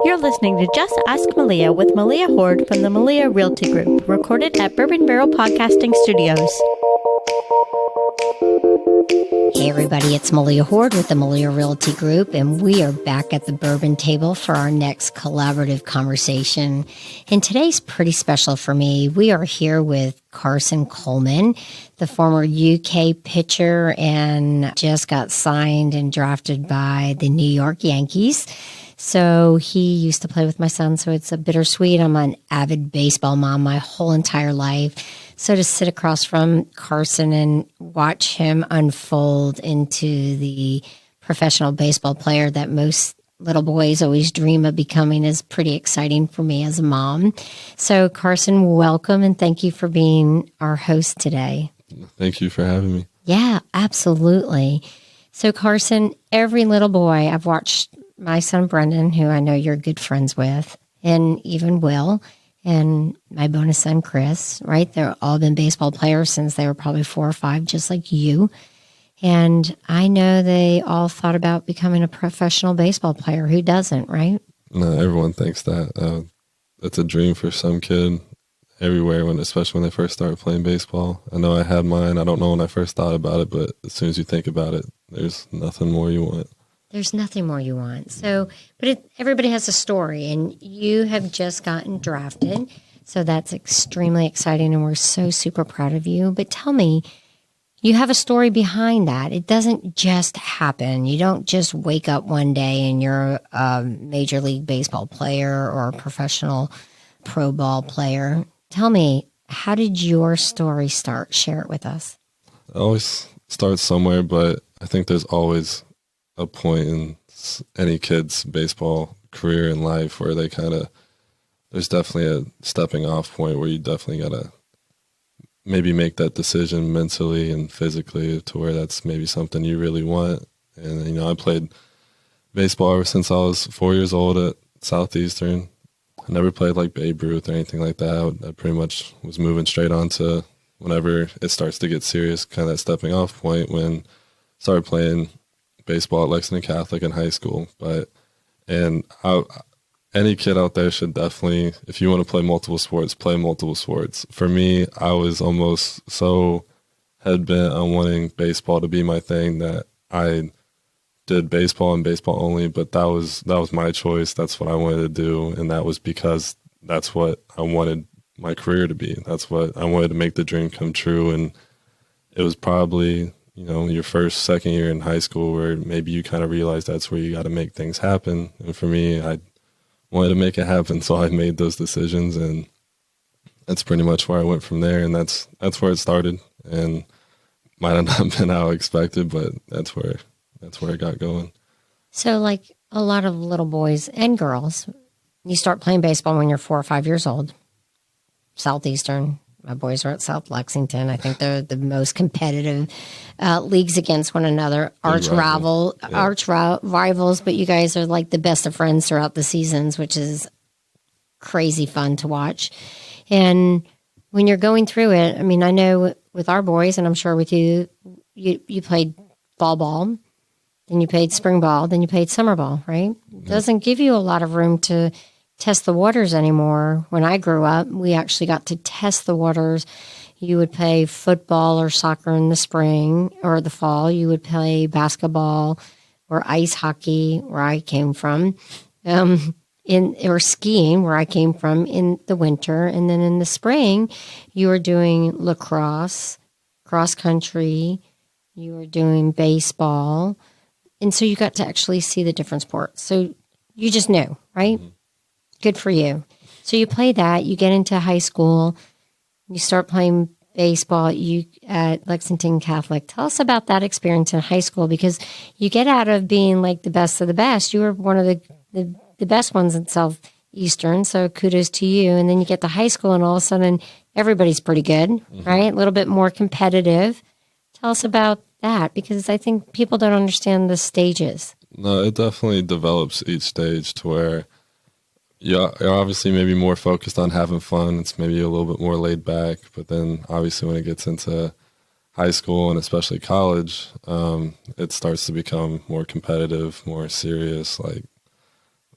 You're listening to Just Ask Malia with Malia Horde from the Malia Realty Group, recorded at Bourbon Barrel Podcasting Studios. Hey everybody, it's Malia Horde with the Malia Realty Group, and we are back at the bourbon table for our next collaborative conversation. And today's pretty special for me. We are here with Carson Coleman, the former UK pitcher and just got signed and drafted by the New York Yankees. So he used to play with my son, so it's a bittersweet. I'm an avid baseball mom my whole entire life. So to sit across from Carson and watch him unfold into the professional baseball player that most little boys always dream of becoming is pretty exciting for me as a mom. So Carson, welcome, and thank you for being our host today. Thank you for having me. Yeah, absolutely. So Carson, every little boy, I've watched my son Brendan, who I know you're good friends with, and even Will, and my bonus son Chris, right? They've all been baseball players since they were probably 4 or 5, just like you. And I know they all thought about becoming a professional baseball player. Who doesn't, right? No, everyone thinks that. It's a dream for some kid everywhere, especially when they first start playing baseball. I know I had mine. I don't know when I first thought about it, but as soon as you think about it, there's nothing more you want. There's nothing more you want. So, but everybody has a story, and you have just gotten drafted. So that's extremely exciting, and we're so super proud of you. But tell me, you have a story behind that. It doesn't just happen. You don't just wake up one day and you're a Major League Baseball player or a professional pro ball player. Tell me, how did your story start? Share it with us. It always starts somewhere, but I think there's always a point in any kid's baseball career in life where they there's definitely a stepping off point where you definitely got to maybe make that decision mentally and physically to where that's maybe something you really want. And, I played baseball ever since I was 4 years old at Southeastern. I never played like Babe Ruth or anything like that. I pretty much was moving straight on to whenever it starts to get serious, kind of that stepping off point when I started playing baseball at Lexington Catholic in high school. Any kid out there should definitely, if you want to play multiple sports, play multiple sports. For me, I was almost so head-bent on wanting baseball to be my thing that I did baseball and baseball only, but that was my choice. That's what I wanted to do, and that was because that's what I wanted my career to be. That's what I wanted to make the dream come true, and it was probably your first, second year in high school where maybe you kind of realize that's where you got to make things happen. And for me, I wanted to make it happen, so I made those decisions, and that's pretty much where I went from there. And that's where it started, and might have not been how I expected, but that's where it got going. So like a lot of little boys and girls, you start playing baseball when you're 4 or 5 years old. Southeastern. My boys are at South Lexington. I think they're the most competitive leagues against one another, arch rivals, but you guys are like the best of friends throughout the seasons, which is crazy fun to watch. And when you're going through it, I mean, I know with our boys, and I'm sure with you played fall ball, then you played spring ball, then you played summer ball, right? It doesn't give you a lot of room to test the waters anymore. When I grew up, we actually got to test the waters. You would play football or soccer in the spring or the fall. You would play basketball or ice hockey, where I came from, or skiing, where I came from, in the winter. And then in the spring, you were doing lacrosse, cross country, you were doing baseball. And so you got to actually see the different sports. So you just knew, right? Mm-hmm. Good for you. So you play that, you get into high school, you start playing baseball at Lexington Catholic. Tell us about that experience in high school, because you get out of being like the best of the best. You were one of the best ones in Southeastern, so kudos to you. And then you get to high school and all of a sudden everybody's pretty good, right? A little bit more competitive. Tell us about that, because I think people don't understand the stages. No, it definitely develops each stage to where you're obviously maybe more focused on having fun. It's maybe a little bit more laid back, but then obviously when it gets into high school and especially college, it starts to become more competitive, more serious. Like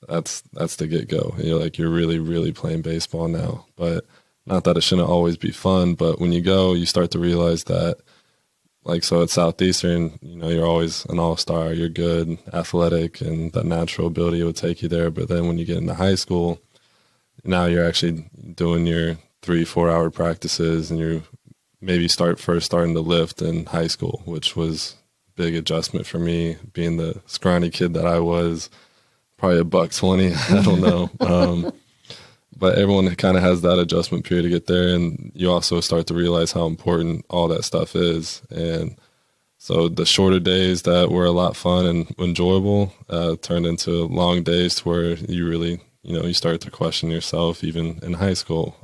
that's the get-go. You're like, you're really, really playing baseball now. But not that it shouldn't always be fun, but when you go, you start to realize that, like, so at Southeastern, you're always an all-star, you're good, athletic, and that natural ability would take you there. But then when you get into high school, now you're actually doing your 3-4 hour practices, and you maybe starting to lift in high school, which was a big adjustment for me, being the scrawny kid that I was, probably $120, I don't know. But everyone kind of has that adjustment period to get there, and you also start to realize how important all that stuff is. And so the shorter days that were a lot fun and enjoyable turned into long days to where you really, you start to question yourself, even in high school,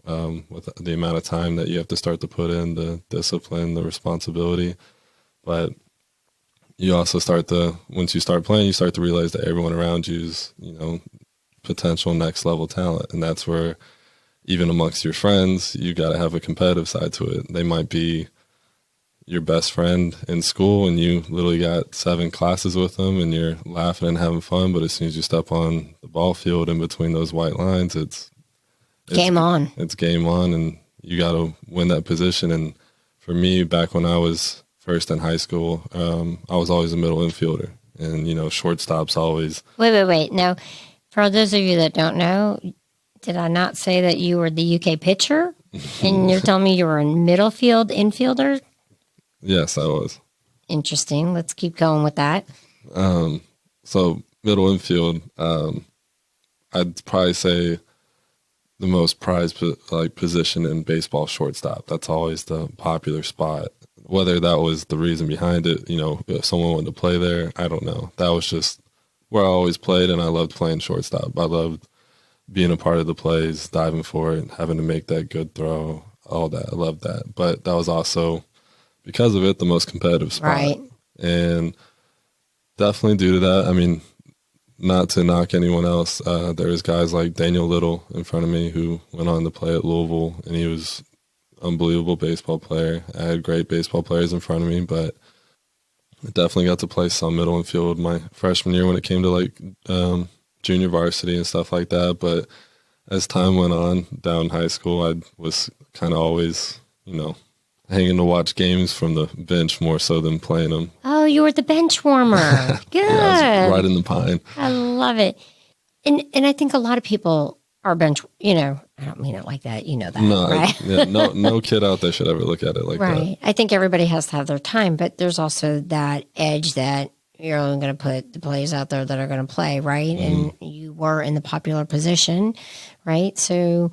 with the amount of time that you have to start to put in, the discipline, the responsibility. But you also once you start playing, you start to realize that everyone around you is, potential next level talent. And that's where, even amongst your friends, you got to have a competitive side to it. They might be your best friend in school, and you literally got 7 classes with them, and you're laughing and having fun. But as soon as you step on the ball field in between those white lines, it's game on. It's game on, and you got to win that position. And for me, back when I was first in high school, I was always a middle infielder, and shortstop's always. Wait. Now, for those of you that don't know, did I not say that you were the UK pitcher? And you're telling me you were a middle field infielder? Yes, I was. Interesting. Let's keep going with that. So middle infield, I'd probably say the most prized position in baseball, shortstop. That's always the popular spot. Whether that was the reason behind it, if someone wanted to play there, I don't know. That was just where I always played, and I loved playing shortstop. I loved being a part of the plays, diving for it, having to make that good throw, all that. I loved that. But that was also, because of it, the most competitive spot. Right. And definitely due to that, I mean, not to knock anyone else, there's guys like Daniel Little in front of me who went on to play at Louisville, and he was an unbelievable baseball player. I had great baseball players in front of me, but I definitely got to play some middle infield my freshman year when it came to junior varsity and stuff like that. But as time went on down high school, I was kind of always, hanging to watch games from the bench more so than playing them. Oh, you were the bench warmer. Good. Yeah, I was right in the pine. I love it. And I think a lot of people are bench, I don't mean it like that. You know that, no, right? No kid out there should ever look at it like right. That. I think everybody has to have their time, but there's also that edge that you're only going to put the plays out there that are going to play, right? Mm-hmm. And you were in the popular position, right? So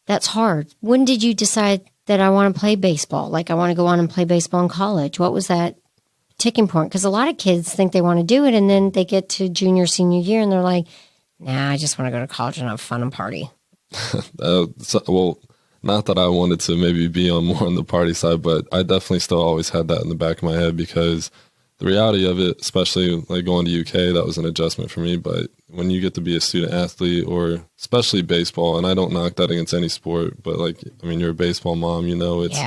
that's hard. When did you decide that I want to play baseball? Like, I want to go on and play baseball in college. What was that tipping point? Because a lot of kids think they want to do it, and then they get to junior, senior year, and they're like, nah, I just want to go to college and have fun and party. Well, not that I wanted to maybe be more on the party side, but I definitely still always had that in the back of my head, because the reality of it, especially like going to UK, that was an adjustment for me. But when you get to be a student athlete, or especially baseball, and I don't knock that against any sport, but you're a baseball mom, it's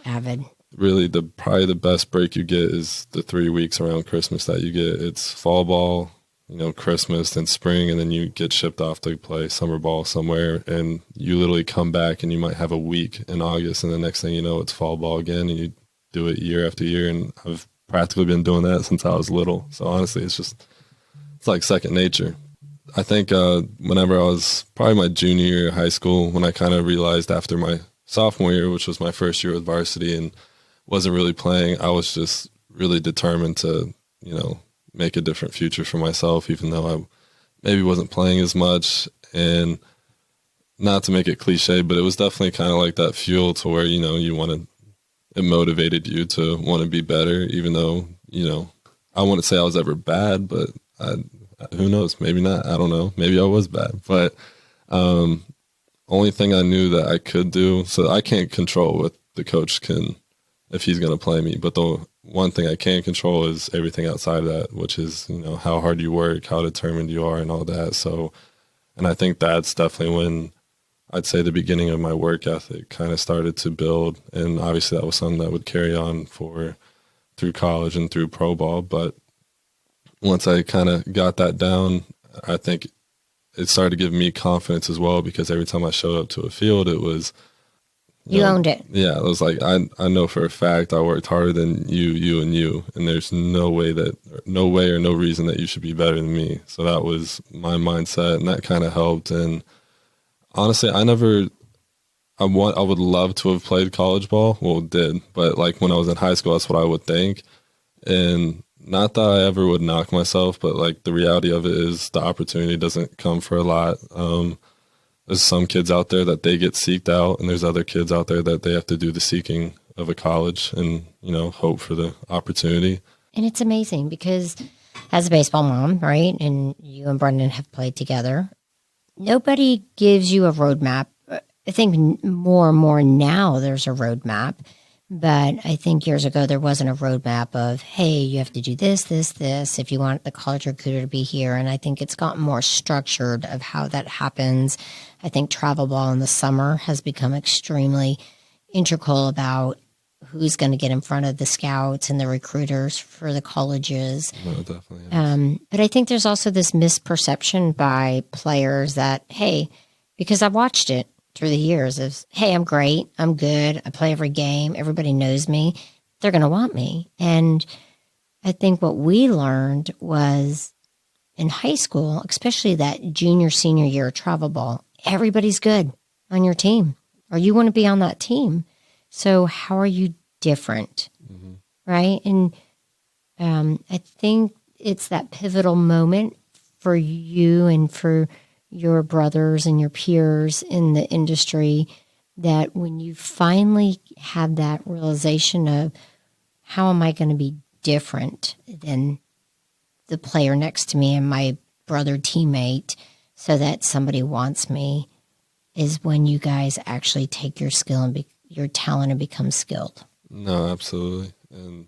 avid. Really, probably the best break you get is the 3 weeks around Christmas that you get. It's fall ball, Christmas, then spring, and then you get shipped off to play summer ball somewhere, and you literally come back and you might have a week in August, and the next thing you know, it's fall ball again, and you do it year after year. And I've practically been doing that since I was little. So honestly, it's like second nature. I think whenever I was probably my junior year of high school, when I kind of realized after my sophomore year, which was my first year with varsity, and wasn't really playing, I was just really determined to, make a different future for myself, even though I maybe wasn't playing as much. And not to make it cliche, but it was definitely kind of like that fuel to where, it motivated you to want to be better, even though, I wouldn't say I was ever bad, but who knows? Maybe not. I don't know. Maybe I was bad. But only thing I knew that I could do, so I can't control what the coach can, if he's going to play me. But the one thing I can control is everything outside of that, which is, how hard you work, how determined you are, and all that. So, and I think that's definitely when I'd say the beginning of my work ethic kind of started to build. And obviously that was something that would carry on through college and through pro ball. But once I kind of got that down, I think it started to give me confidence as well, because every time I showed up to a field, it was, you owned it. Yeah, it was like, I know for a fact I worked harder than you, and there's no way or no reason that you should be better than me. So that was my mindset, and that kind of helped. And honestly, I would love to have played college ball. Well, did, but like when I was in high school, that's what I would think. And not that I ever would knock myself, but like the reality of it is the opportunity doesn't come for a lot. There's some kids out there that they get seeked out, and there's other kids out there that they have to do the seeking of a college and, hope for the opportunity. And it's amazing because as a baseball mom, right, and you and Brendan have played together, nobody gives you a roadmap. I think more and more now there's a roadmap, but I think years ago there wasn't a roadmap of, hey, you have to do this, this, this if you want the college recruiter to be here. And I think it's gotten more structured of how that happens. I think travel ball in the summer has become extremely integral about who's going to get in front of the scouts and the recruiters for the colleges. No, definitely is. But I think there's also this misperception by players that, hey, because I've watched it through the years of, hey, I'm great, I'm good, I play every game, everybody knows me, they're going to want me. And I think what we learned was in high school, especially that junior, senior year of travel ball, everybody's good on your team, or you want to be on that team. So how are you different, right? And I think it's that pivotal moment for you and for your brothers and your peers in the industry, that when you finally have that realization of how am I going to be different than the player next to me and my brother teammate so that somebody wants me, is when you guys actually take your skill and your talent and become skilled. No, absolutely. And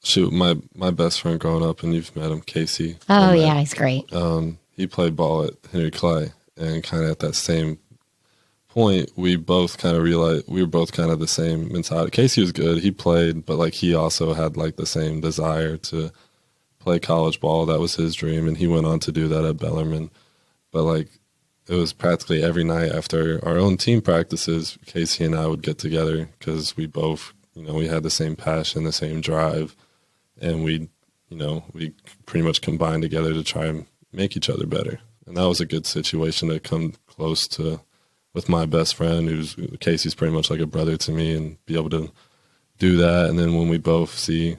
shoot, my best friend growing up, and you've met him, Cason. Oh, yeah, he's great. He played ball at Henry Clay, and kind of at that same point, we both kind of realized we were both kind of the same mentality. Cason was good. He played, but like he also had like the same desire to play college ball. That was his dream, and he went on to do that at Bellarmine. But like it was practically every night after our own team practices, Cason and I would get together because we both, we had the same passion, the same drive, and we pretty much combined together to try and make each other better. And that was a good situation to come close to with my best friend, Casey's pretty much like a brother to me, and be able to do that. And then when we both see,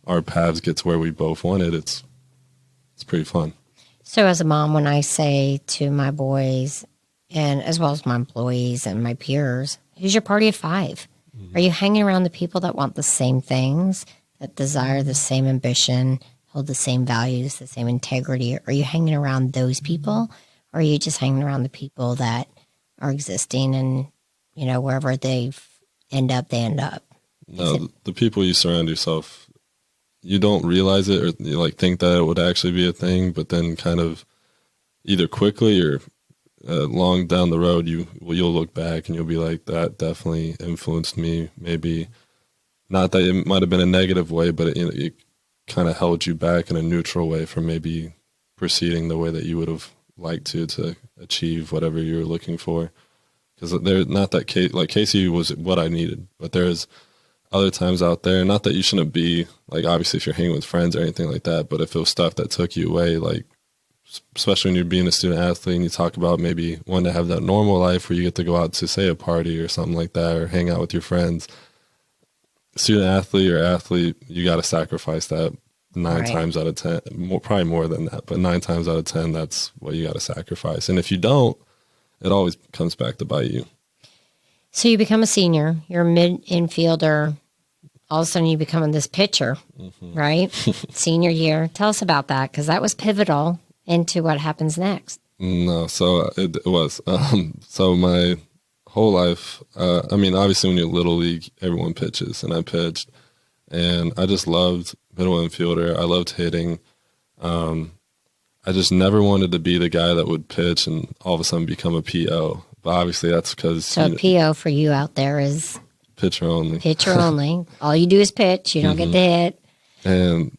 our paths get to where we both wanted, it's pretty fun. So as a mom, when I say to my boys, and as well as my employees and my peers, who's your party of five? Are you hanging around the people that want the same things, that desire the same ambition, hold the same values, the same integrity? Are you hanging around those people, or are you just hanging around the people that are existing and, wherever they end up, they end up? No, the people you surround yourself, you don't realize it, or you think that it would actually be a thing, but then kind of either quickly or long down the road, you'll look back and you'll be like, that definitely influenced me. Maybe not that it might have been a negative way, but it kind of held you back in a neutral way from maybe proceeding the way that you would have liked to achieve whatever you were looking for. Because there's not that Casey was what I needed, but there's other times out there, not that you shouldn't be, obviously if you're hanging with friends or anything like that, but if it was stuff that took you away, especially when you're being a student athlete and you talk about maybe wanting to have that normal life where you get to go out to, say, a party or something like that, or hang out with your friends. Student athlete or athlete, you got to sacrifice that 9 times out of 10, probably more than that, but 9 times out of 10, that's what you got to sacrifice. And if you don't, it always comes back to bite you. So you become a senior, you're a mid-infielder, all of a sudden you become this pitcher, right? Senior year. Tell us about that, because that was pivotal into what happens next. No, so it was. So my whole life, obviously when you're Little League, everyone pitches, and I pitched. And I just loved middle infielder. I loved hitting. I just never wanted to be the guy that would pitch and all of a sudden become a PO. But obviously that's because... So PO for you out there is... Pitcher only. Pitcher only. All you do is pitch. You don't get to hit. And,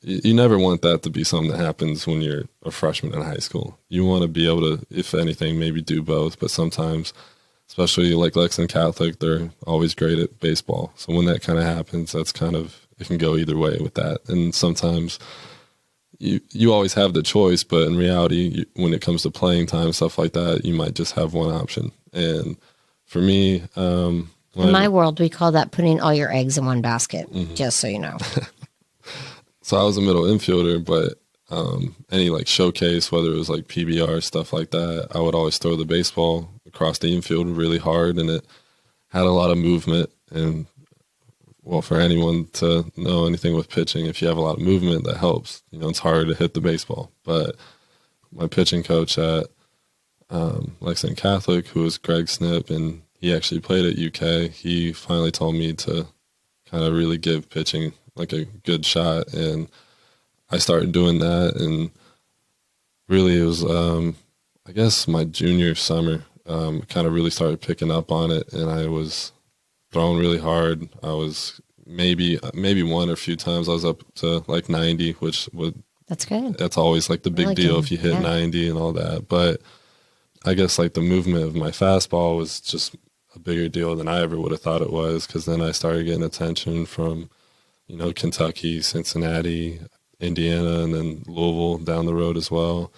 you never want that to be something that happens when you're a freshman in high school. You want to be able to, if anything, maybe do both. But sometimes, especially like Lexington Catholic, they're always great at baseball. So when that kind of happens, that's kind of, it can go either way with that. And sometimes you always have the choice, but in reality, when it comes to playing time, stuff like that, you might just have one option. And for me, in my world, we call that putting all your eggs in one basket, just so you know. So I was a middle infielder, but any like showcase, whether it was like PBR, stuff like that, I would always throw the baseball across the infield really hard, and it had a lot of movement. And well, for anyone to know anything with pitching, if you have a lot of movement, that helps. You know, it's harder to hit the baseball. But my pitching coach at Lexington Catholic, who was Greg Snip, and he actually played at UK, he finally told me to kind of really give pitching like a good shot, and I started doing that. And really it was I guess my junior summer, kind of really started picking up on it, and I was throwing really hard. I was maybe one or a few times I was up to like 90, which would, that's good. That's always like the big deal if you hit 90 and all that. But I guess like the movement of my fastball was just a bigger deal than I ever would have thought it was, because then I started getting attention from, you know, Kentucky, Cincinnati, Indiana, and then Louisville down the road as well.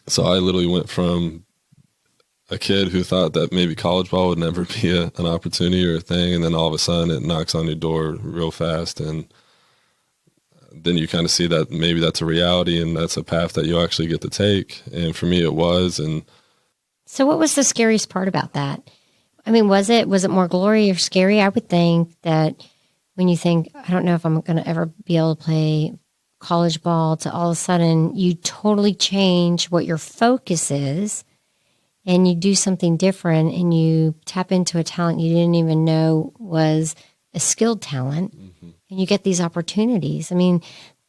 So I literally went from a kid who thought that maybe college ball would never be an opportunity or a thing, and then all of a sudden it knocks on your door real fast, and then you kind of see that maybe that's a reality and that's a path that you actually get to take. And for me it was. And so what was the scariest part about that? I mean, was it more glory or scary? I would think that when you think, I don't know if I'm going to ever be able to play college ball, to all of a sudden you totally change what your focus is and you do something different and you tap into a talent you didn't even know was a skilled talent, and you get these opportunities. I mean,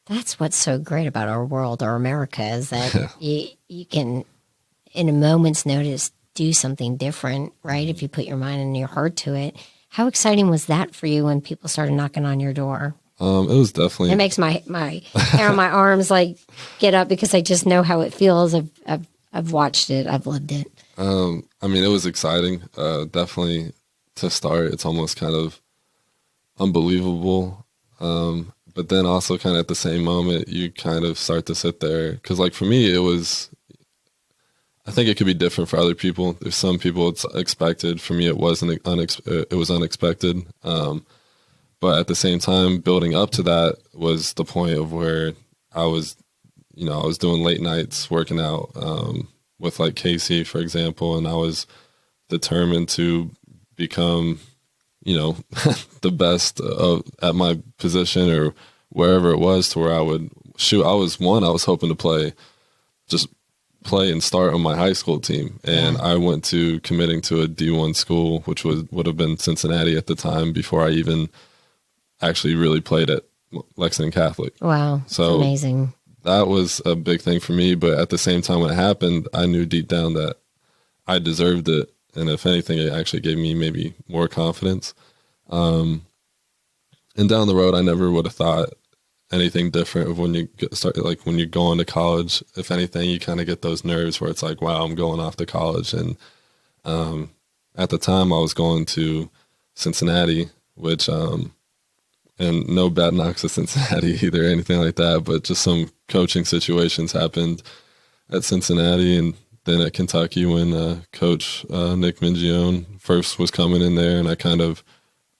that's what's so great about our world, our America, is that you can, in a moment's notice, do something different, right? If you put your mind and your heart to it. How exciting was that for you when people started knocking on your door? It was definitely. It makes my hair on my arms like get up, because I just know how it feels. I've watched it. I've lived it. I mean, it was exciting. Definitely to start, it's almost kind of unbelievable. But then also kind of at the same moment, you kind of start to sit there. Because like for me, it was, I think it could be different for other people. There's some people it's expected. For me, it wasn't. It was unexpected. But at the same time, building up to that was the point of where I was, you know, I was doing late nights working out with like Cason, for example, and I was determined to become, you know, the best at my position or wherever it was, to where I would shoot. I was hoping to play and start on my high school team. And I went to committing to a D1 school, which would have been Cincinnati at the time, before I even actually really played at Lexington Catholic. Wow. So amazing. That was a big thing for me. But at the same time, when it happened, I knew deep down that I deserved it. And if anything, it actually gave me maybe more confidence. And down the road, I never would have thought anything different of when you start, like when you're going to college. If anything, you kind of get those nerves where it's like, wow, I'm going off to college. And at the time I was going to Cincinnati, which, and no bad knocks to Cincinnati either, anything like that, but just some coaching situations happened at Cincinnati and then at Kentucky when Coach Nick Mingione first was coming in there, and I kind of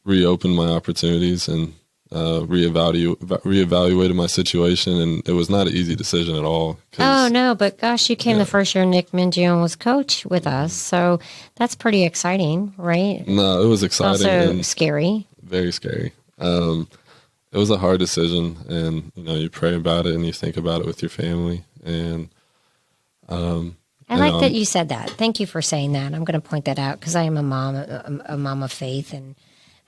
reopened my opportunities and reevaluated my situation, and it was not an easy decision at all. Oh, no, but gosh, you came the first year Nick Mingione was coach with us, so that's pretty exciting, right? No, it was exciting. Also and scary. Very scary. It was a hard decision, and, you know, you pray about it and you think about it with your family, and I like that you said that. Thank you for saying that. I'm going to point that out because I am a mom, a mom of faith, and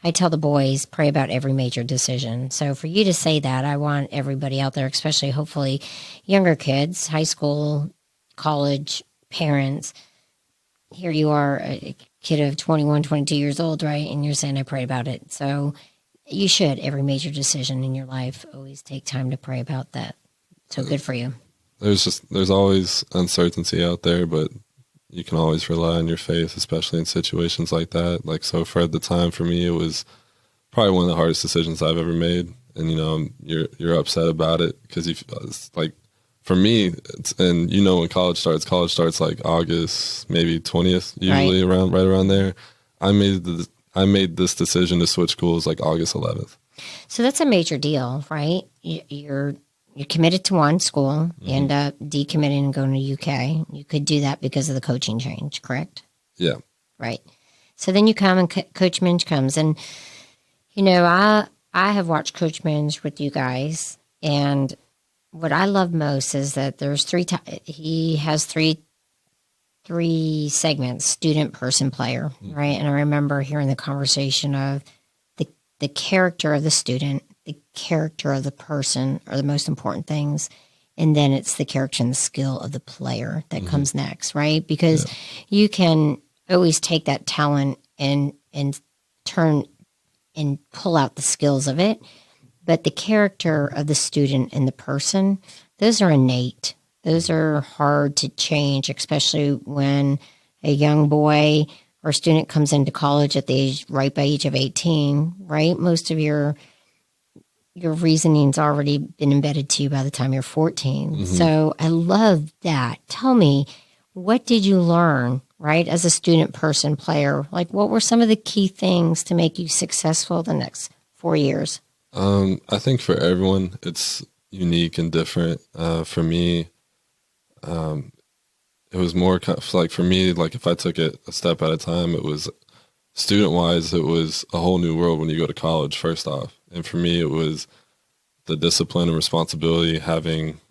I tell the boys, pray about every major decision. So for you to say that, I want everybody out there, especially hopefully younger kids, high school, college, parents. Here you are, a kid of 21, 22 years old, right? And you're saying, I pray about it. So You should. Every major decision in your life, always take time to pray about that. So good for you. There's always uncertainty out there, but you can always rely on your faith, especially in situations like that. Like, so for the time for me, it was probably one of the hardest decisions I've ever made. And, you're upset about it because it's like, for me, and when college starts like August, maybe 20th, usually right around there. I made this decision to switch schools like August 11th. So that's a major deal, right? You're committed to one school, you end up decommitting and going to UK. You could do that because of the coaching change, correct? Yeah. Right. So then you come and Coach Minge comes. And, I have watched Coach Minge with you guys, and what I love most is that there's he has three segments: student, person, player, right? And I remember hearing the conversation of the character of the student, the character of the person are the most important things. And then it's the character and the skill of the player that comes next, right? Because you can always take that talent and turn and pull out the skills of it. But the character of the student and the person, those are innate. Those are hard to change, especially when a young boy or student comes into college at the age of 18, right? Most of your reasoning's already been embedded to you by the time you're 14. So I love that. Tell me, what did you learn, right, as a student, person, player? Like, what were some of the key things to make you successful the next 4 years? I think for everyone, it's unique and different. For me, it was more like, for me, like if I took it a step at a time, it was student-wise, it was a whole new world when you go to college, first off. And for me, it was the discipline and responsibility, having,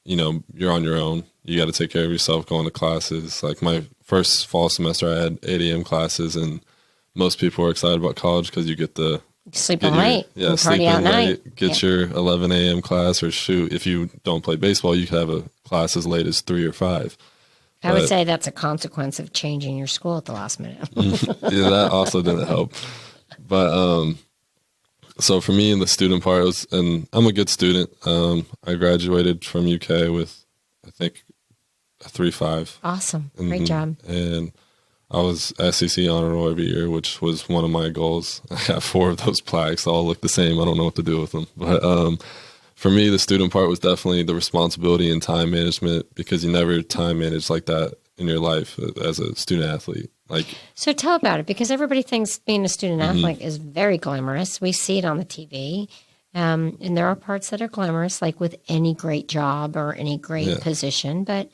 you're on your own. You got to take care of yourself, going to classes. Like my first fall semester, I had 8 a.m. classes, and most people were excited about college because you get the sleep in late, party out night. Get your 11 a.m. class, or shoot, if you don't play baseball, you could have a class as late as 3 or 5. I would say that's a consequence of changing your school at the last minute. Yeah, that also didn't help. But so for me in the student part, and I'm a good student. I graduated from UK with, I think, a 3.5. Awesome. Great job. And I was SEC honor roll every year, which was one of my goals. I got 4 of those plaques. They all look the same. I don't know what to do with them. But for me, the student part was definitely the responsibility and time management, because you never time manage like that in your life as a student athlete. So tell about it, because everybody thinks being a student athlete is very glamorous. We see it on the TV. And there are parts that are glamorous, like with any great job or any great position. But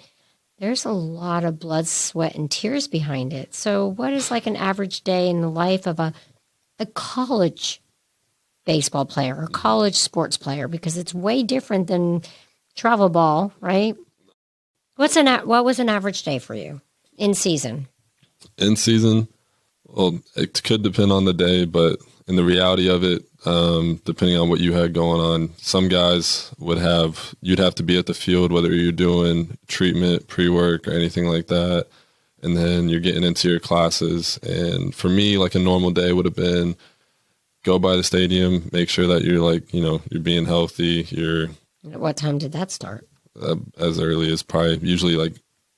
there's a lot of blood, sweat, and tears behind it. So what is like an average day in the life of a college baseball player or college sports player? Because it's way different than travel ball, right? What was an average day for you in season? In season, well, it could depend on the day, but in the reality of it, depending on what you had going on, some guys you'd have to be at the field, whether you're doing treatment, pre-work, or anything like that. And then you're getting into your classes. And for me, like a normal day would have been go by the stadium, make sure that you're you're being healthy. At what time did that start? As early as probably usually like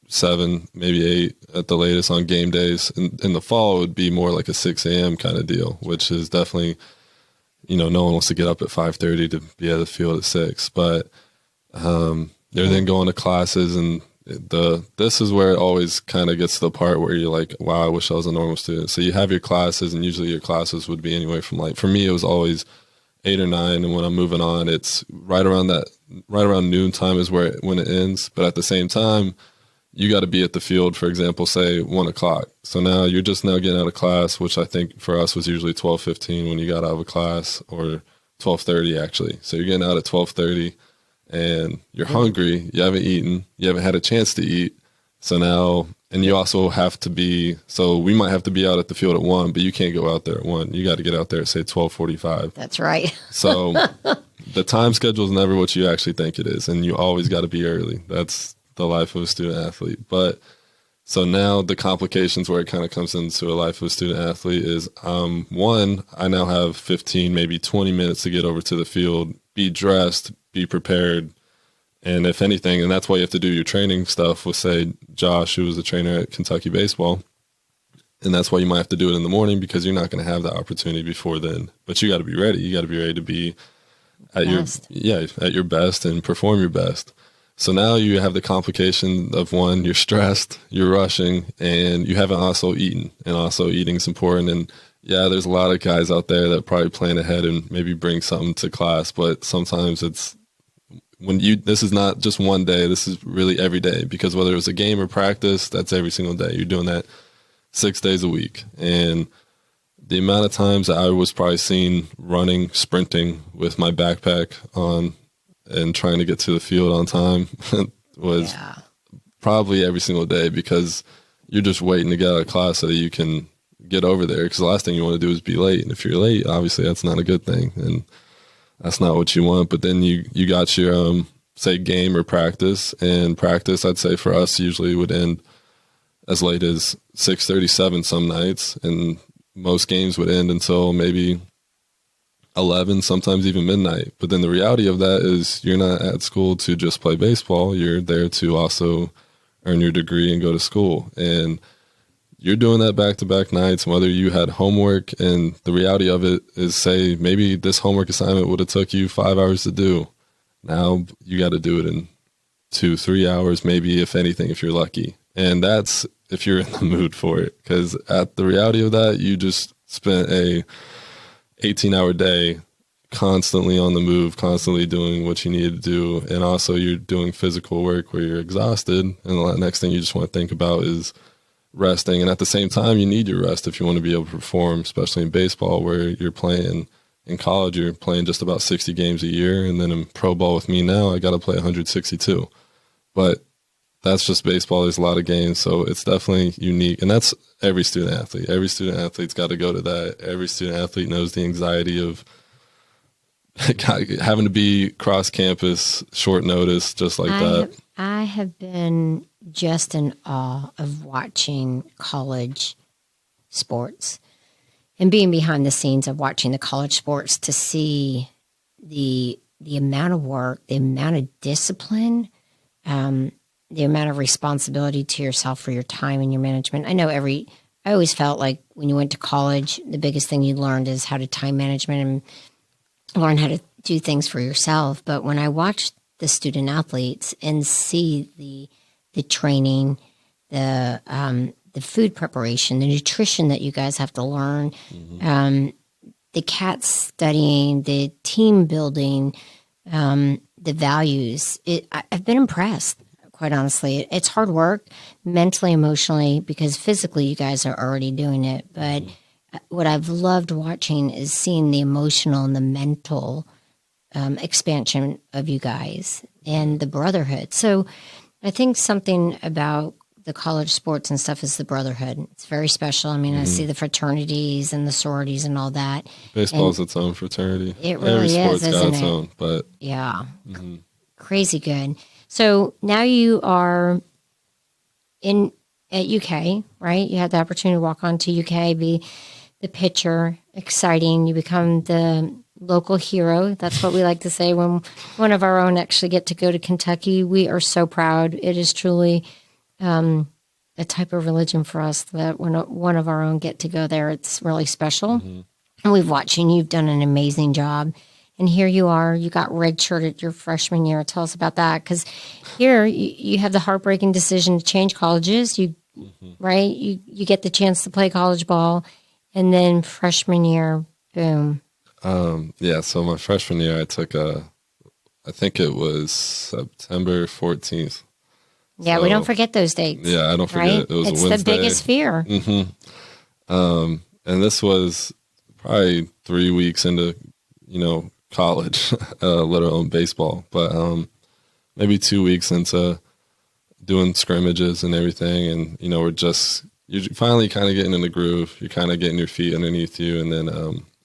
7, maybe 8 at the latest on game days. In the fall, it would be more like a 6 a.m. kind of deal, which is definitely, no one wants to get up at 5:30 to be at the field at 6. But they're then going to classes, and this is where it always kind of gets to the part where you're like, wow, I wish I was a normal student. So you have your classes, and usually your classes would be anywhere from, like, for me, it was always 8 or 9, and when I'm moving on, it's right around noon time is when it ends. But at the same time, you got to be at the field, for example, say 1 o'clock. So now you're just now getting out of class, which I think for us was usually 12:15 when you got out of a class, or 12:30 actually. So you're getting out at 12:30 and you're hungry. You haven't eaten. You haven't had a chance to eat. So now, and you also have to be, so we might have to be out at the field at 1, but you can't go out there at 1. You got to get out there at, say, 12:45. That's right. So the time schedule is never what you actually think it is, and you always got to be early. That's the life of a student athlete. But So now the complications where it kind of comes into a life of a student athlete is, one, I now have 15, maybe 20 minutes to get over to the field, be dressed, be prepared. And if anything, and that's why you have to do your training stuff with, say, Josh, who was the trainer at Kentucky baseball. And that's why you might have to do it in the morning, because you're not going to have that opportunity before then. But you got to be ready. You got to be ready to be at your best and perform your best. So now you have the complication of, one, you're stressed, you're rushing, and you haven't also eaten. And also eating is important. And yeah, there's a lot of guys out there that probably plan ahead and maybe bring something to class, but sometimes it's this is not just one day, this is really every day, because whether it was a game or practice, that's every single day. You're doing that 6 days a week. And the amount of times I was probably seen running, sprinting with my backpack on and trying to get to the field on time was probably every single day, because you're just waiting to get out of class so that you can get over there. Because the last thing you want to do is be late. And if you're late, obviously that's not a good thing. And that's not what you want. But then you got your, say, game or practice. And practice, I'd say for us, usually would end as late as 6:37 some nights. And most games would end until maybe 11, sometimes even midnight. But then the reality of that is you're not at school to just play baseball. You're there to also earn your degree and go to school. And you're doing that back-to-back nights, whether you had homework. And the reality of it is, say, maybe this homework assignment would have took you 5 hours to do. Now you got to do it in 2-3 hours, maybe, if anything, if you're lucky. And that's if you're in the mood for it. Because at the reality of that, you just spent a 18-hour day constantly on the move, constantly doing what you need to do. And also you're doing physical work where you're exhausted. And the next thing you just want to think about is resting. And at the same time, you need your rest if you want to be able to perform, especially in baseball, where you're playing. In college, you're playing just about 60 games a year. And then in pro ball with me now, I got to play 162. But that's just baseball. There's a lot of games. So it's definitely unique. And that's every student athlete. Every student athlete's got to go to that. Every student athlete knows the anxiety of having to be cross campus, short notice, just like that. I have been just in awe of watching college sports and being behind the scenes of watching the college sports to see the amount of work, the amount of discipline, the amount of responsibility to yourself for your time and your management. I know I always felt like when you went to college, the biggest thing you learned is how to time management and learn how to do things for yourself. But when I watched the student athletes and see the training, the food preparation, the nutrition that you guys have to learn, the CAT studying, the team building, the values, I've been impressed. Quite honestly, it's hard work mentally, emotionally, because physically you guys are already doing it. But what I've loved watching is seeing the emotional and the mental expansion of you guys and the brotherhood. So I think something about the college sports and stuff is the brotherhood. It's very special. I mean, I see the fraternities and the sororities and all that. Baseball's its own fraternity. It really Every sport's is, got isn't its it? own, but yeah, crazy good. So now you are at UK, right? You had the opportunity to walk on to UK, be the pitcher, exciting. You become the local hero. That's what we like to say when one of our own actually get to go to Kentucky. We are so proud. It is truly a type of religion for us that when one of our own get to go there, it's really special. And we've watched you, and you've done an amazing job. And here you are, you got redshirted your freshman year. Tell us about that. Because here you have the heartbreaking decision to change colleges. Right? You get the chance to play college ball. And then freshman year, boom. So my freshman year, I took I think it was September 14th. Yeah, we don't forget those dates. Yeah, I don't forget right? it. It was it's a Wednesday. The biggest fear. And this was probably 3 weeks into, college, let alone baseball. But maybe 2 weeks into doing scrimmages and everything. And, you're finally kind of getting in the groove. You're kind of getting your feet underneath you. And then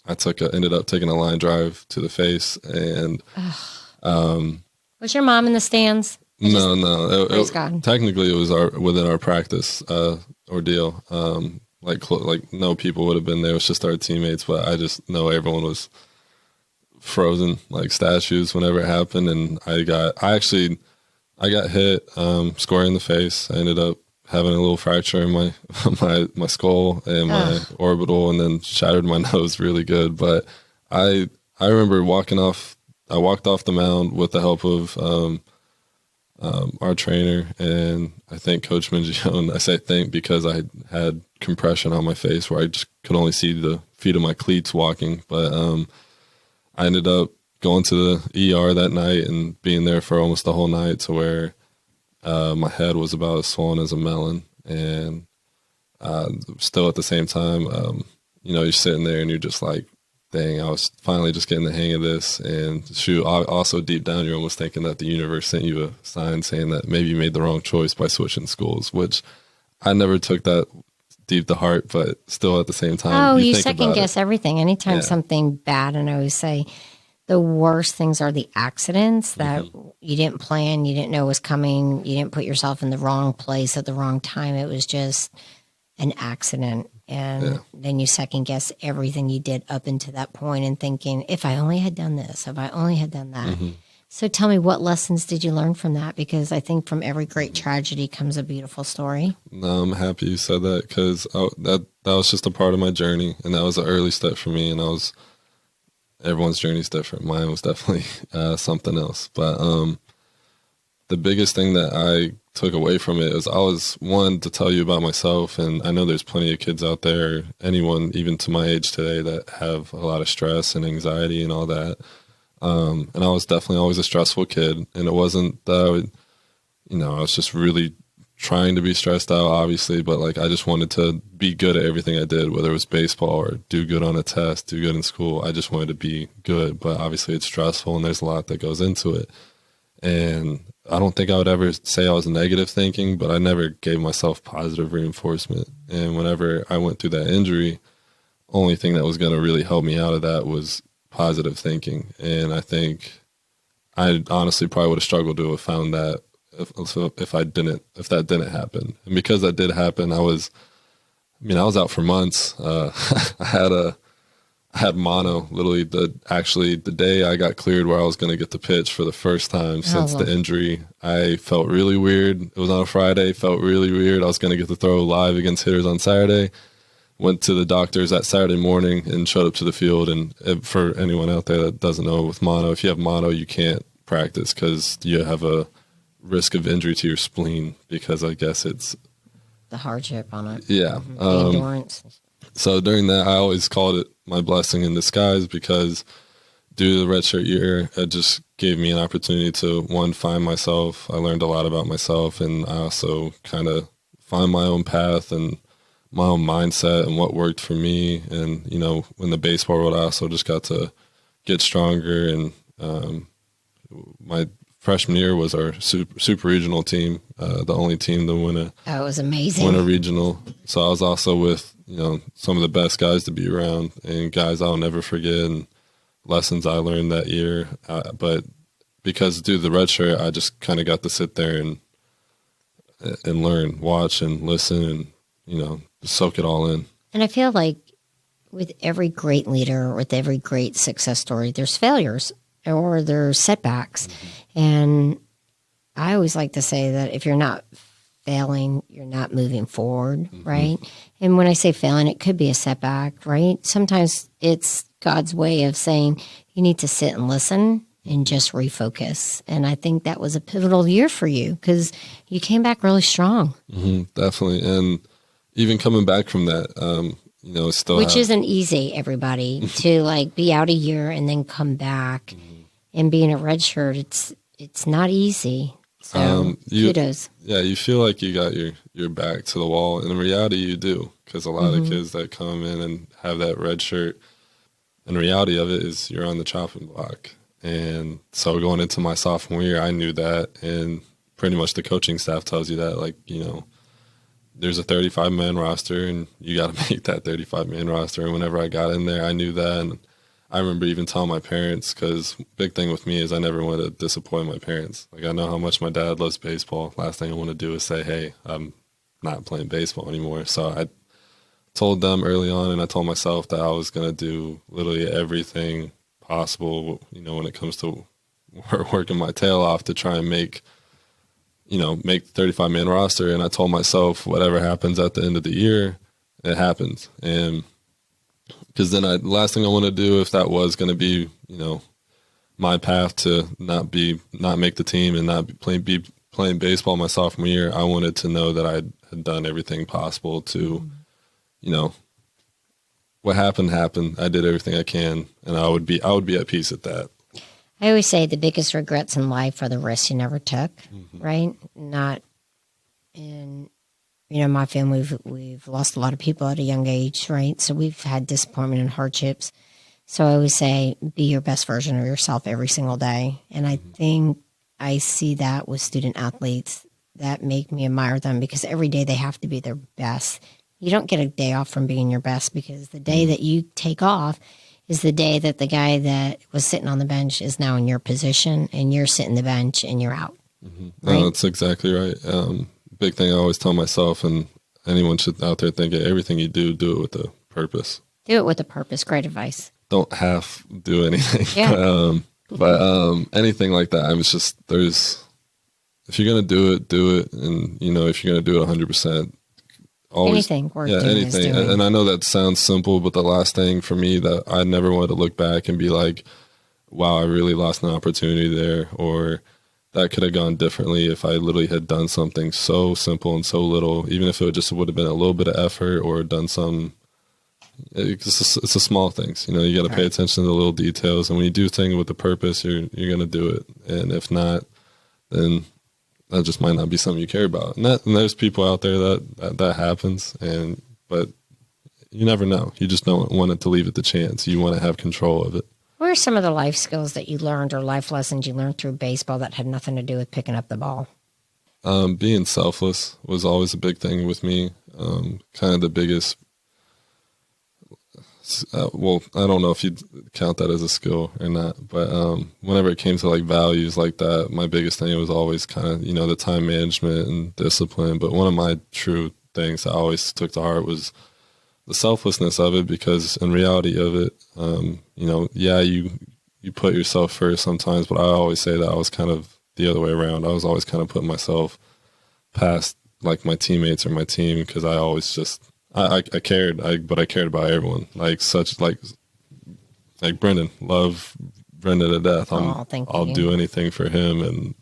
I ended up taking a line drive to the face. And was your mom in the stands? No. Praise God. Technically, it was within our practice ordeal. Like no people would have been there. It was just our teammates, but I just know everyone was frozen like statues whenever it happened. And I got hit square in the face. I ended up having a little fracture in my my skull and my orbital, and then shattered my nose really good. But I remember walking off. I walked off the mound with the help of our trainer, and I think Coach Mingione. I say think because I had compression on my face where I just could only see the feet of my cleats walking. But I ended up going to the ER that night and being there for almost the whole night, to where my head was about as swollen as a melon. And still at the same time, you're sitting there and you're just like, dang, I was finally just getting the hang of this. And shoot, also deep down, you're almost thinking that the universe sent you a sign saying that maybe you made the wrong choice by switching schools, which I never took that deep to heart, but still at the same time. You second guess everything. Anytime something bad, and I always say the worst things are the accidents that you didn't plan, you didn't know was coming, you didn't put yourself in the wrong place at the wrong time. It was just an accident. And then you second guess everything you did up until that point and thinking, if I only had done this, if I only had done that. So tell me, what lessons did you learn from that? Because I think from every great tragedy comes a beautiful story. No, I'm happy you said that, because that was just a part of my journey, and that was an early step for me. And everyone's journey is different. Mine was definitely something else. But the biggest thing that I took away from it is I was one to tell you about myself. And I know there's plenty of kids out there, anyone even to my age today, that have a lot of stress and anxiety and all that. And I was definitely always a stressful kid. And it wasn't that I was just really trying to be stressed out, obviously, but like I just wanted to be good at everything I did, whether it was baseball or do good on a test, do good in school. I just wanted to be good, but obviously it's stressful and there's a lot that goes into it. And I don't think I would ever say I was negative thinking, but I never gave myself positive reinforcement. And whenever I went through that injury, only thing that was going to really help me out of that was positive thinking. And I think I honestly probably would have struggled to have found that if that didn't happen. And because that did happen, I was out for months. I had mono literally the day I got cleared where I was going to get the pitch for the first time since the injury. I felt really weird. It was on a Friday, felt really weird. I was going to get to throw live against hitters on Saturday. Went to the doctors that Saturday morning and showed up to the field. And for anyone out there that doesn't know, with mono, if you have mono, you can't practice because you have a risk of injury to your spleen, because I guess it's the hardship on it. Yeah. The endurance. So during that, I always called it my blessing in disguise, because due to the redshirt year, it just gave me an opportunity to, one, find myself. I learned a lot about myself, and I also kind of find my own path and my own mindset and what worked for me. And, in the baseball world, I also just got to get stronger. And my freshman year was our super regional team, the only team to win it was amazing. Win a regional. So I was also with, some of the best guys to be around, and guys I'll never forget, and lessons I learned that year. But because due to the red shirt, I just kind of got to sit there and learn, watch and listen, and, soak it all in. And I feel like with every great leader, with every great success story, there's failures or there's setbacks. And I always like to say that if you're not failing, you're not moving forward, right? And when I say failing, it could be a setback, right? Sometimes it's God's way of saying you need to sit and listen and just refocus. And I think that was a pivotal year for you, because you came back really strong. Definitely. And even coming back from that, still which isn't easy, everybody, to be out a year and then come back and be in a red shirt. It's not easy. So kudos. Yeah, you feel like you got your back to the wall. And in reality, you do, because a lot of kids that come in and have that red shirt, and the reality of it is you're on the chopping block. And so going into my sophomore year, I knew that. And pretty much the coaching staff tells you that, there's a 35-man roster, and you got to make that 35-man roster. And whenever I got in there, I knew that. And I remember even telling my parents, because big thing with me is I never want to disappoint my parents. Like, I know how much my dad loves baseball. Last thing I want to do is say, hey, I'm not playing baseball anymore. So I told them early on, and I told myself that I was going to do literally everything possible, when it comes to working my tail off to try and make the 35-man roster. And I told myself, whatever happens at the end of the year, it happens. And because then the last thing I want to do, if that was going to be, my path to not make the team and not be playing baseball my sophomore year, I wanted to know that I had done everything possible to, what happened. I did everything I can, and I would be at peace at that. I always say the biggest regrets in life are the risks you never took, right? Not in, my family, we've lost a lot of people at a young age, right? So we've had disappointment and hardships. So I always say, be your best version of yourself every single day. And I think I see that with student athletes that make me admire them, because every day they have to be their best. You don't get a day off from being your best, because the day that you take off is the day that the guy that was sitting on the bench is now in your position, and you're sitting the bench and you're out. Right? No, that's exactly right. Big thing I always tell myself, and anyone should out there think it, everything you do it with a purpose. Do it with a purpose. Great advice. Don't half do anything. Yeah. but anything like that, if you're going to do it. And, if you're going to do it 100%, always, anything worth doing anything. Is doing. And I know that sounds simple, but the last thing for me that I never wanted to look back and be like, wow, I really lost an opportunity there, or that could have gone differently if I literally had done something so simple and so little, even if it would have been a little bit of effort or done some. It's the small things, you got to pay attention to the little details. And when you do things with a purpose, you're going to do it. And if not, then that just might not be something you care about. And there's people out there that happens. But you never know. You just don't want it to leave it to chance. You want to have control of it. What are some of the life skills that you learned, or life lessons you learned through baseball that had nothing to do with picking up the ball? Being selfless was always a big thing with me. Kind of the biggest. Well, I don't know if you'd count that as a skill or not, but whenever it came to like values like that, my biggest thing was always kind of, the time management and discipline. But one of my true things I always took to heart was the selflessness of it, because in reality of it, you put yourself first sometimes, but I always say that I was kind of the other way around. I was always kind of putting myself past like my teammates or my team, because I always just, I cared, but I cared about everyone. Like Brendan, love Brendan to death. I'll do anything for him. And,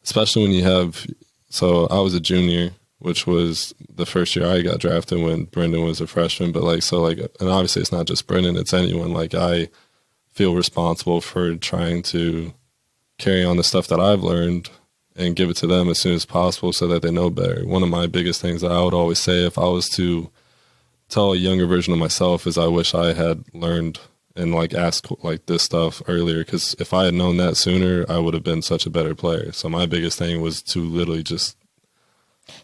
especially when you have, so I was a junior, which was the first year I got drafted when Brendan was a freshman. But and obviously it's not just Brendan, it's anyone. Like, I feel responsible for trying to carry on the stuff that I've learned and give it to them as soon as possible so that they know better. One of my biggest things that I would always say if I was to tell a younger version of myself is I wish I had learned and asked this stuff earlier, because if I had known that sooner, I would have been such a better player. So my biggest thing was to literally just.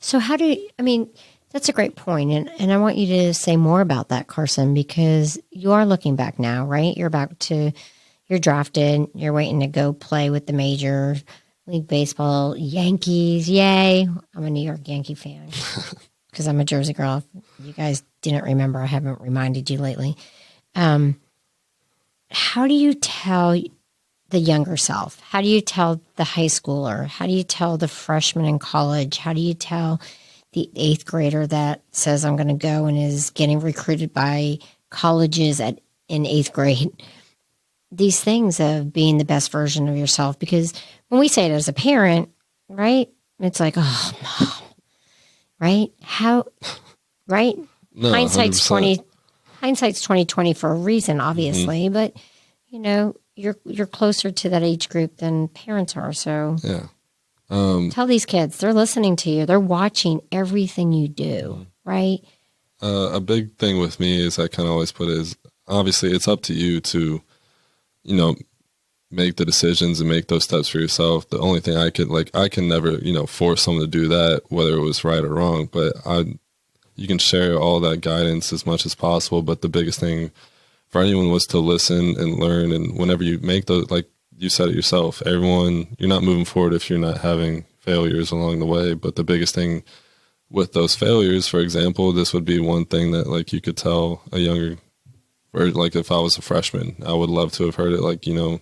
So that's a great point. And I want you to say more about that, Carson, because you are looking back now, right? You're drafted, you're waiting to go play with the major league baseball, Yankees, yay. I'm a New York Yankee fan because I'm a Jersey girl. If you guys didn't remember, I haven't reminded you lately. How do you tell the younger self? How do you tell the high schooler? How do you tell the freshman in college? How do you tell the 8th grader that says I'm going to go and is getting recruited by colleges in 8th grade? These things of being the best version of yourself, because when we say it as a parent, right, it's like, oh, mom, right? How, right? No, Hindsight's 100%. Hindsight's 2020 for a reason, obviously, but you're closer to that age group than parents are. So yeah, tell these kids, they're listening to you, they're watching everything you do, right? A big thing with me is I kind of always put it is obviously it's up to you to, make the decisions and make those steps for yourself. The only thing I can never, force someone to do that, whether it was right or wrong. But you can share all that guidance as much as possible. But the biggest thing for anyone was to listen and learn. And whenever you make those, like you said it yourself, you're not moving forward if you're not having failures along the way. But the biggest thing with those failures, for example, this would be one thing that like you could tell a younger, or like if I was a freshman, I would love to have heard it. Like, you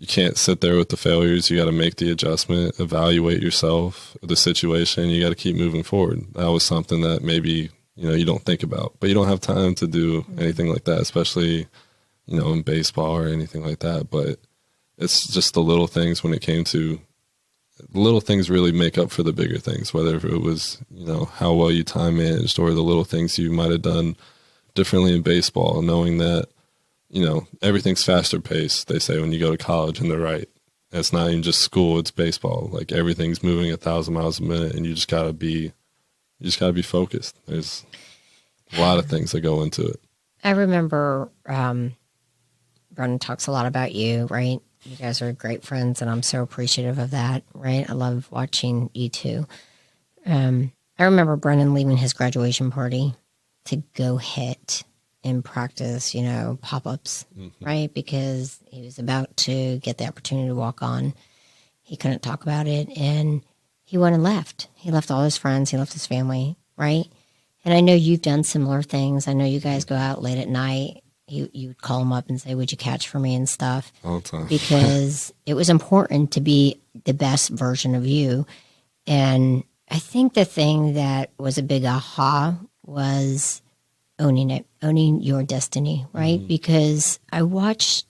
can't sit there with the failures. You got to make the adjustment, evaluate yourself, the situation. You got to keep moving forward. That was something that maybe, you don't think about, but you don't have time to do anything like that, especially, in baseball or anything like that. But it's just the little things when it came to little things really make up for the bigger things, whether it was, how well you time managed or the little things you might have done differently in baseball, knowing that, everything's faster paced. They say when you go to college, and they're right. It's not even just school, it's baseball. Like everything's moving 1,000 miles a minute, and you just gotta be focused. There's a lot of things that go into it. I remember Brendan talks a lot about you, right? You guys are great friends, and I'm so appreciative of that, right? I love watching you two. I remember Brendan leaving his graduation party to go hit and practice, pop-ups, right? Because he was about to get the opportunity to walk on. He couldn't talk about it, and he went and left. He left all his friends. He left his family, right? And I know you've done similar things. I know you guys go out late at night. You'd call him up and say, would you catch for me and stuff? All the time. Because it was important to be the best version of you. And I think the thing that was a big aha was owning your destiny, right? Mm-hmm. Because I watched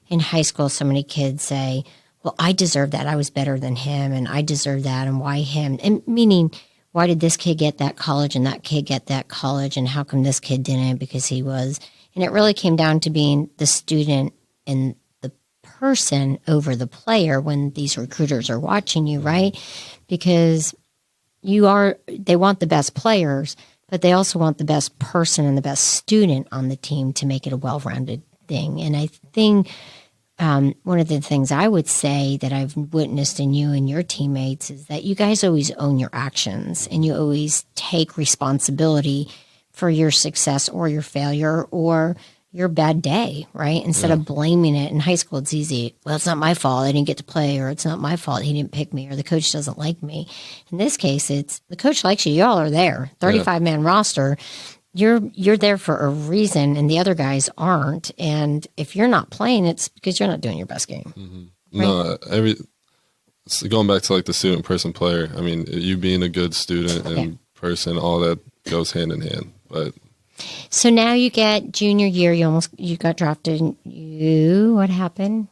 in high school so many kids say, well, I deserve that. I was better than him, and I deserve that, and why him? And meaning, why did this kid get that college and that kid get that college, and how come this kid didn't? Because he was. And it really came down to being the student and the person over the player when these recruiters are watching you, right? Because they want the best players, but they also want the best person and the best student on the team to make it a well-rounded thing. And I think one of the things I would say that I've witnessed in you and your teammates is that you guys always own your actions, and you always take responsibility for your success or your failure or your bad day, right? Instead of blaming it. In high school, it's easy. Well, it's not my fault. I didn't get to play, or it's not my fault. He didn't pick me, or the coach doesn't like me. In this case, it's the coach likes you. Y'all are there. 35-man roster. You're there for a reason, and the other guys aren't. And if you're not playing, it's because you're not doing your best game. Mm-hmm. Right? No, so going back to like the student person player, I mean, you being a good student and person, all that goes hand in hand. But so now you get junior year, you got drafted. What happened?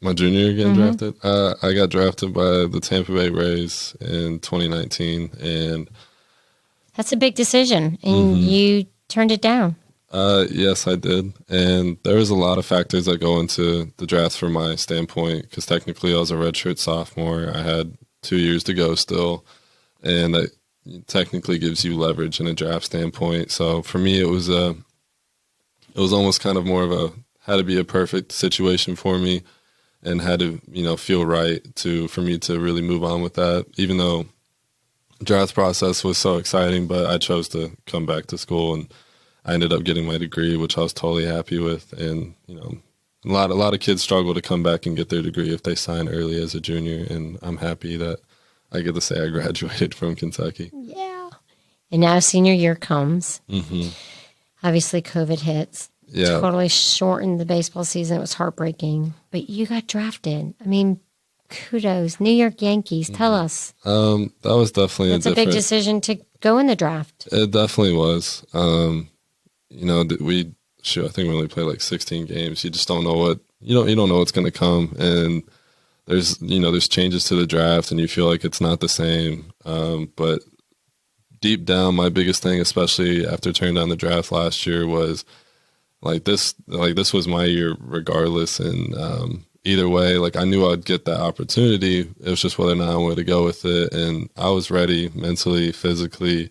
My junior year getting drafted? I got drafted by the Tampa Bay Rays in 2019, and that's a big decision, and you turned it down. Yes, I did. And there was a lot of factors that go into the draft from my standpoint, because technically I was a redshirt sophomore. I had 2 years to go still, and that technically gives you leverage in a draft standpoint. So for me, it was almost kind of more of had to be a perfect situation for me, and had to, feel right for me to really move on with that, even though the draft process was so exciting. But I chose to come back to school, and I ended up getting my degree, which I was totally happy with. And, a lot of kids struggle to come back and get their degree if they sign early as a junior. And I'm happy that I get to say I graduated from Kentucky. Yeah. And now senior year comes. Mm-hmm. Obviously, COVID hits. Yeah. Totally shortened the baseball season. It was heartbreaking. But you got drafted. I mean, kudos. New York Yankees. Tell us. That was definitely a big decision to go in the draft. It definitely was. I think we only played like 16 games. You just don't know you don't know what's going to come. And there's changes to the draft, and you feel like it's not the same. But deep down, my biggest thing, especially after turning down the draft last year, was this was my year regardless. And either way, I knew I'd get that opportunity. It was just whether or not I wanted to go with it. And I was ready mentally, physically.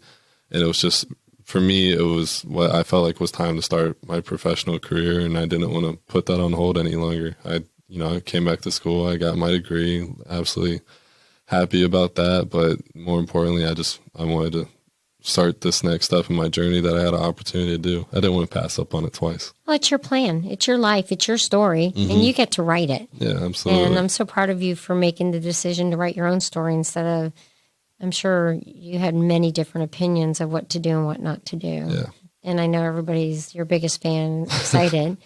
And it was just, for me, it was what I felt like was time to start my professional career. And I didn't want to put that on hold any longer. I came back to school. I got my degree. Absolutely happy about that. But more importantly, I wanted to start this next step in my journey that I had an opportunity to do. I didn't want to pass up on it twice. Well, it's your plan. It's your life. It's your story. And you get to write it. Yeah, absolutely. And I'm so proud of you for making the decision to write your own story instead of, I'm sure you had many different opinions of what to do and what not to do. Yeah. And I know everybody's your biggest fan, excited.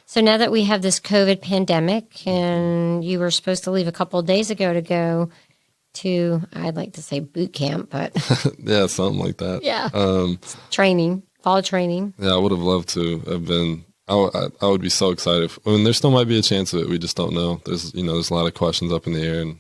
So now that we have this COVID pandemic and you were supposed to leave a couple of days ago to go to, I'd like to say boot camp, but yeah, something like that. Yeah. Training, fall training. Yeah, I would have loved to have been. I would be so excited. I mean, there still might be a chance of it. We just don't know. There's a lot of questions up in the air, and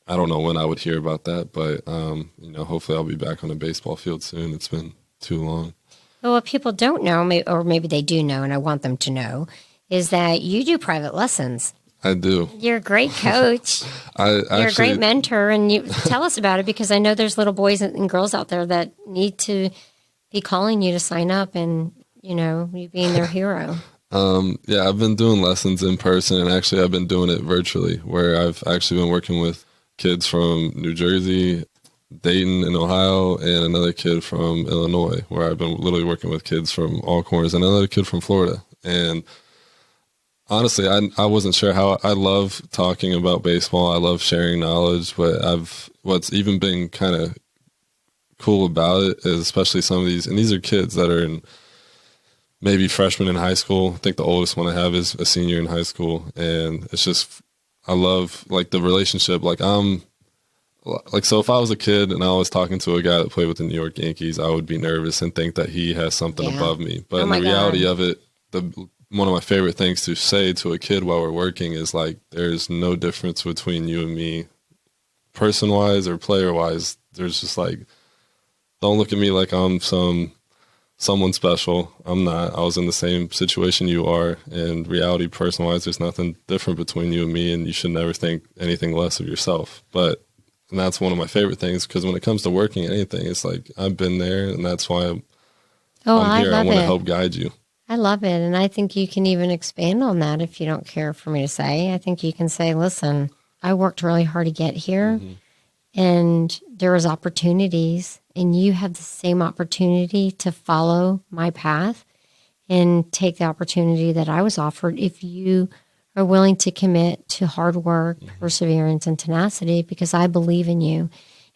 I don't know when I would hear about that. But hopefully I'll be back on a baseball field soon. It's been too long. Well, what people don't know, or maybe they do know, and I want them to know, is that you do private lessons. I do. You're a great coach. You're a great mentor, and you tell us about it because I know there's little boys and girls out there that need to be calling you to sign up, and you being their hero. Yeah, I've been doing lessons in person, and actually I've been doing it virtually, where I've actually been working with kids from New Jersey, Dayton in Ohio, and another kid from Illinois, where I've been literally working with kids from all corners, and another kid from Florida. And honestly, I wasn't sure how. I love talking about baseball. I love sharing knowledge, but what's even been kind of cool about it is especially some of these are kids that are in maybe freshmen in high school. I think the oldest one I have is a senior in high school, and it's just, I love like the relationship. So if I was a kid and I was talking to a guy that played with the New York Yankees, I would be nervous and think that he has something above me. But in the reality of it, one of my favorite things to say to a kid while we're working is like, there's no difference between you and me, person-wise or player-wise. There's just like, don't look at me like I'm someone special. I'm not. I was in the same situation you are. And reality, person-wise, there's nothing different between you and me, and you should never think anything less of yourself. And that's one of my favorite things, because when it comes to working anything, it's like, I've been there, and that's why I'm here. I want to help guide you. I love it. And I think you can even expand on that if you don't care for me to say. I think you can say, listen, I worked really hard to get here, and there was opportunities, and you have the same opportunity to follow my path and take the opportunity that I was offered if you are willing to commit to hard work, perseverance, and tenacity, because I believe in you.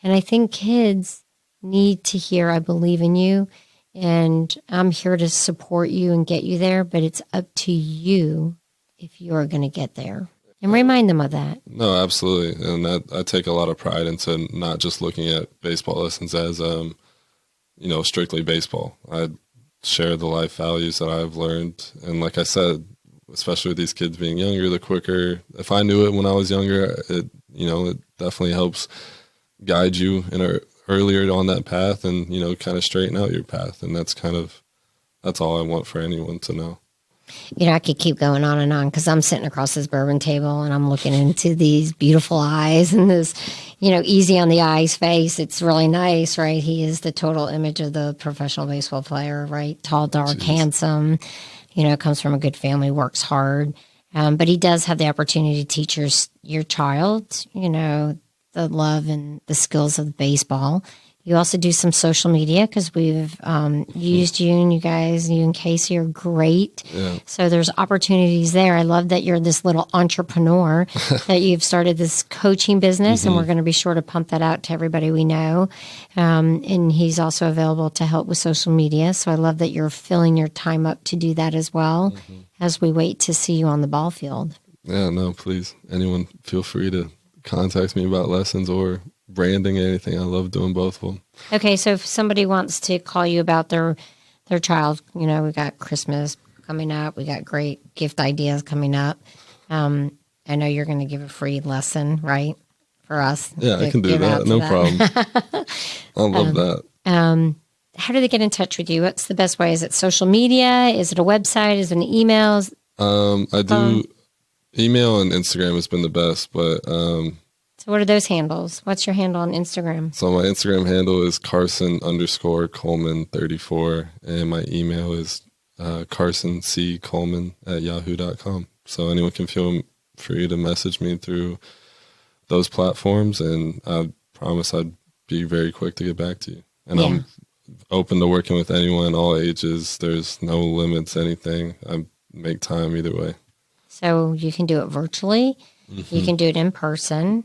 And I think kids need to hear, I believe in you, and I'm here to support you and get you there, but it's up to you if you're going to get there. And remind them of that. No, absolutely. And that I take a lot of pride into not just looking at baseball lessons as, strictly baseball. I share the life values that I've learned. And like I said, especially with these kids being younger, the quicker, if I knew it when I was younger, it definitely helps guide you earlier on that path and, kind of straighten out your path. And that's all I want for anyone to know. I could keep going on and on because I'm sitting across this bourbon table and I'm looking into these beautiful eyes and this, easy on the eyes face. It's really nice, right? He is the total image of the professional baseball player, right? Tall, dark, handsome, comes from a good family, works hard. But he does have the opportunity to teach your child, the love and the skills of baseball. You also do some social media because we've used you, and you and Casey are great. Yeah. So there's opportunities there. I love that you're this little entrepreneur, that you've started this coaching business, and we're going to be sure to pump that out to everybody we know. And he's also available to help with social media. So I love that you're filling your time up to do that as well as we wait to see you on the ball field. Yeah, no, please. Anyone feel free to contact me about lessons or branding, anything. I love doing both of them. Okay, so if somebody wants to call you about their child, we got Christmas coming up. We got great gift ideas coming up. I know you're going to give a free lesson, right, for us. Yeah, I can do that. No problem. I love that. How do they get in touch with you? What's the best way? Is it social media? Is it a website? Is it an email? I do email and Instagram has been the best, but so what are those handles? What's your handle on Instagram? So my Instagram handle is Carson_Coleman34, and my email is CarsonCColeman@yahoo.com. So anyone can feel free to message me through those platforms, and I promise I'd be very quick to get back to you. And I'm open to working with anyone, all ages. There's no limits, anything. I make time either way. So you can do it virtually. Mm-hmm. You can do it in person,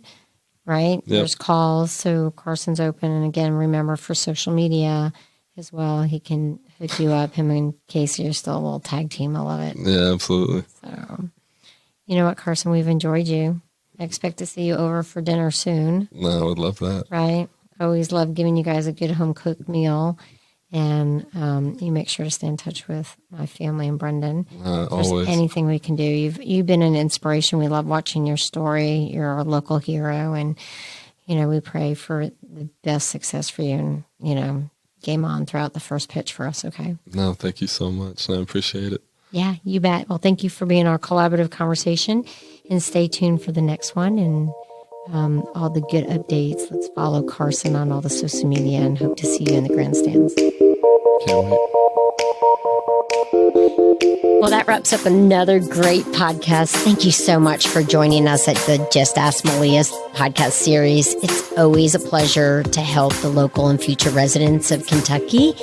right? Yep. There's calls. So Carson's open. And again, remember for social media as well, he can hook you up. Him and Casey are still a little tag team. I love it. Yeah, absolutely. So, you know what, Carson? We've enjoyed you. I expect to see you over for dinner soon. No, I would love that. Right? Always love giving you guys a good home cooked meal. And you make sure to stay in touch with my family and Brendan. Always. Anything we can do. You've been an inspiration. We love watching your story. You're our local hero. And, we pray for the best success for you. And, game on throughout the first pitch for us, okay? No, thank you so much. I appreciate it. Yeah, you bet. Well, thank you for being our collaborative conversation. And stay tuned for the next one. And all the good updates. Let's follow Carson on all the social media and hope to see you in the grandstands. Can't wait. Well, that wraps up another great podcast. Thank you so much for joining us at the Just Ask Malia's podcast series. It's always a pleasure to help the local and future residents of Kentucky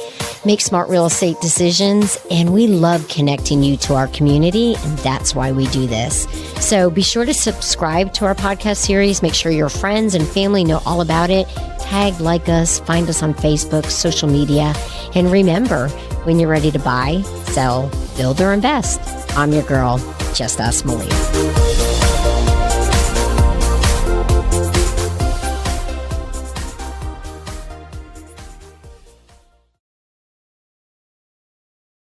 make smart real estate decisions. And we love connecting you to our community. And that's why we do this. So be sure to subscribe to our podcast series. Make sure your friends and family know all about it. Tag, like us, find us on Facebook, social media. And remember, when you're ready to buy, sell, build, or invest, I'm your girl, Just Ask Malia.